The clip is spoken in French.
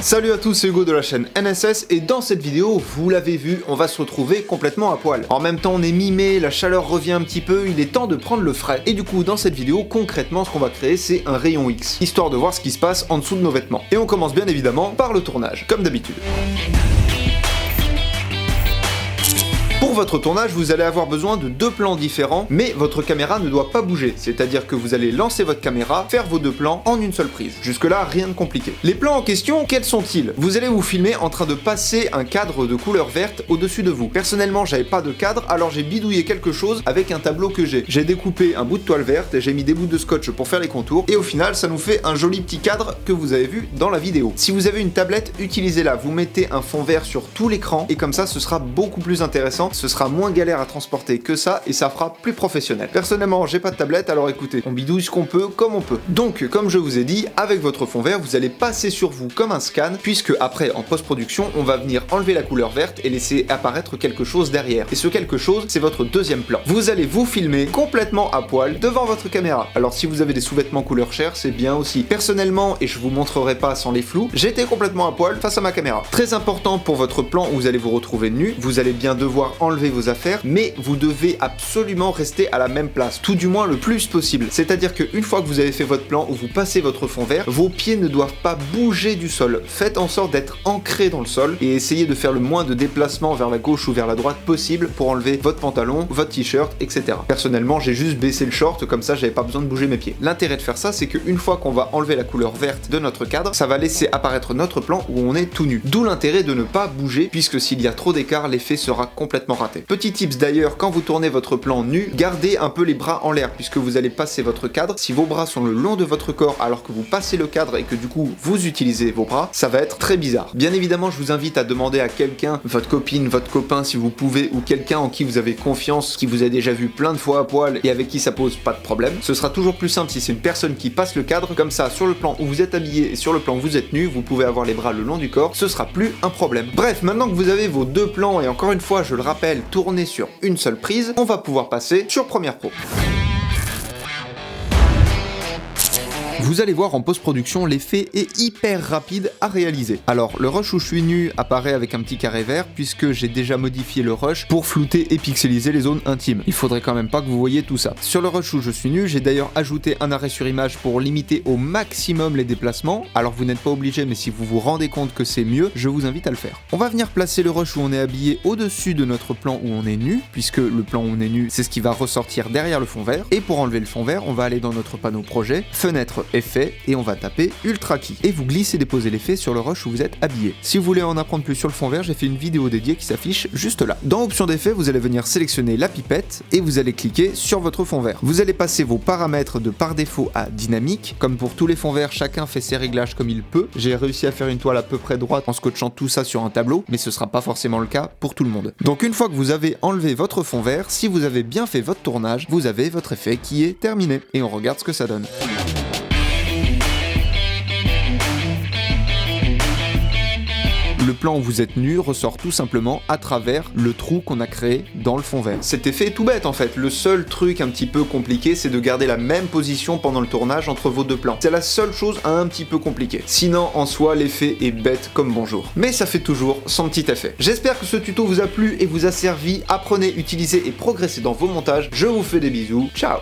Salut à tous, c'est Hugo de la chaîne NSS et dans cette vidéo, vous l'avez vu, on va se retrouver complètement à poil. En même temps, on est mi-mai, la chaleur revient un petit peu, il est temps de prendre le frais. Et du coup, dans cette vidéo, concrètement, ce qu'on va créer, c'est un rayon X, histoire de voir ce qui se passe en dessous de nos vêtements. Et on commence bien évidemment par le tournage, comme d'habitude. Pour votre tournage, vous allez avoir besoin de deux plans différents, mais votre caméra ne doit pas bouger, c'est-à-dire que vous allez lancer votre caméra, faire vos deux plans en une seule prise. Jusque-là, rien de compliqué. Les plans en question, quels sont-ils? Vous allez vous filmer en train de passer un cadre de couleur verte au-dessus de vous. Personnellement, j'avais pas de cadre, alors j'ai bidouillé quelque chose avec un tableau que j'ai. J'ai découpé un bout de toile verte, j'ai mis des bouts de scotch pour faire les contours, et au final, ça nous fait un joli petit cadre que vous avez vu dans la vidéo. Si vous avez une tablette, utilisez-la. Vous mettez un fond vert sur tout l'écran, et comme ça, ce sera beaucoup plus intéressant. Ce sera moins galère à transporter que ça et ça fera plus professionnel. Personnellement, j'ai pas de tablette, alors écoutez, on bidouille ce qu'on peut comme on peut. Donc, comme je vous ai dit, avec votre fond vert, vous allez passer sur vous comme un scan, puisque après, en post-production, on va venir enlever la couleur verte et laisser apparaître quelque chose derrière. Et ce quelque chose, c'est votre deuxième plan. Vous allez vous filmer complètement à poil devant votre caméra. Alors si vous avez des sous-vêtements couleur chair, c'est bien aussi. Personnellement, et je vous montrerai pas sans les flous, j'étais complètement à poil face à ma caméra. Très important pour votre plan où vous allez vous retrouver nu, vous allez bien devoir enlever vos affaires, mais vous devez absolument rester à la même place, tout du moins le plus possible. C'est-à-dire qu'une fois que vous avez fait votre plan où vous passez votre fond vert, vos pieds ne doivent pas bouger du sol. Faites en sorte d'être ancré dans le sol et essayez de faire le moins de déplacements vers la gauche ou vers la droite possible pour enlever votre pantalon, votre t-shirt, etc. Personnellement, j'ai juste baissé le short, comme ça j'avais pas besoin de bouger mes pieds. L'intérêt de faire ça, c'est qu'une fois qu'on va enlever la couleur verte de notre cadre, ça va laisser apparaître notre plan où on est tout nu. D'où l'intérêt de ne pas bouger, puisque s'il y a trop d'écart, l'effet sera complètement raté. Petit tips d'ailleurs, quand vous tournez votre plan nu, gardez un peu les bras en l'air puisque vous allez passer votre cadre. Si vos bras sont le long de votre corps alors que vous passez le cadre et que du coup vous utilisez vos bras, ça va être très bizarre. Bien évidemment, je vous invite à demander à quelqu'un, votre copine, votre copain si vous pouvez, ou quelqu'un en qui vous avez confiance, qui vous a déjà vu plein de fois à poil et avec qui ça pose pas de problème. Ce sera toujours plus simple si c'est une personne qui passe le cadre, comme ça sur le plan où vous êtes habillé et sur le plan où vous êtes nu, vous pouvez avoir les bras le long du corps, ce sera plus un problème. Bref, maintenant que vous avez vos deux plans et encore une fois, je le rappelle, tournés sur une seule prise, on va pouvoir passer sur Premiere Pro. Vous allez voir en post-production, l'effet est hyper rapide à réaliser. Alors, le rush où je suis nu apparaît avec un petit carré vert puisque j'ai déjà modifié le rush pour flouter et pixeliser les zones intimes. Il faudrait quand même pas que vous voyez tout ça. Sur le rush où je suis nu, j'ai d'ailleurs ajouté un arrêt sur image pour limiter au maximum les déplacements. Alors vous n'êtes pas obligé, mais si vous vous rendez compte que c'est mieux, je vous invite à le faire. On va venir placer le rush où on est habillé au-dessus de notre plan où on est nu, puisque le plan où on est nu, c'est ce qui va ressortir derrière le fond vert. Et pour enlever le fond vert, on va aller dans notre panneau projet, fenêtre effet, et on va taper Ultra Key. Et vous glissez déposer l'effet sur le rush où vous êtes habillé. Si vous voulez en apprendre plus sur le fond vert, j'ai fait une vidéo dédiée qui s'affiche juste là. Dans option d'effet, vous allez venir sélectionner la pipette et vous allez cliquer sur votre fond vert. Vous allez passer vos paramètres de par défaut à dynamique. Comme pour tous les fonds verts, chacun fait ses réglages comme il peut. J'ai réussi à faire une toile à peu près droite en scotchant tout ça sur un tableau, mais ce sera pas forcément le cas pour tout le monde. Donc une fois que vous avez enlevé votre fond vert, si vous avez bien fait votre tournage, vous avez votre effet qui est terminé. Et on regarde ce que ça donne. Le plan où vous êtes nu ressort tout simplement à travers le trou qu'on a créé dans le fond vert. Cet effet est tout bête en fait, le seul truc un petit peu compliqué c'est de garder la même position pendant le tournage entre vos deux plans. C'est la seule chose un petit peu compliquée. Sinon en soi l'effet est bête comme bonjour. Mais ça fait toujours son petit effet. J'espère que ce tuto vous a plu et vous a servi. Apprenez, utilisez et progressez dans vos montages. Je vous fais des bisous, ciao.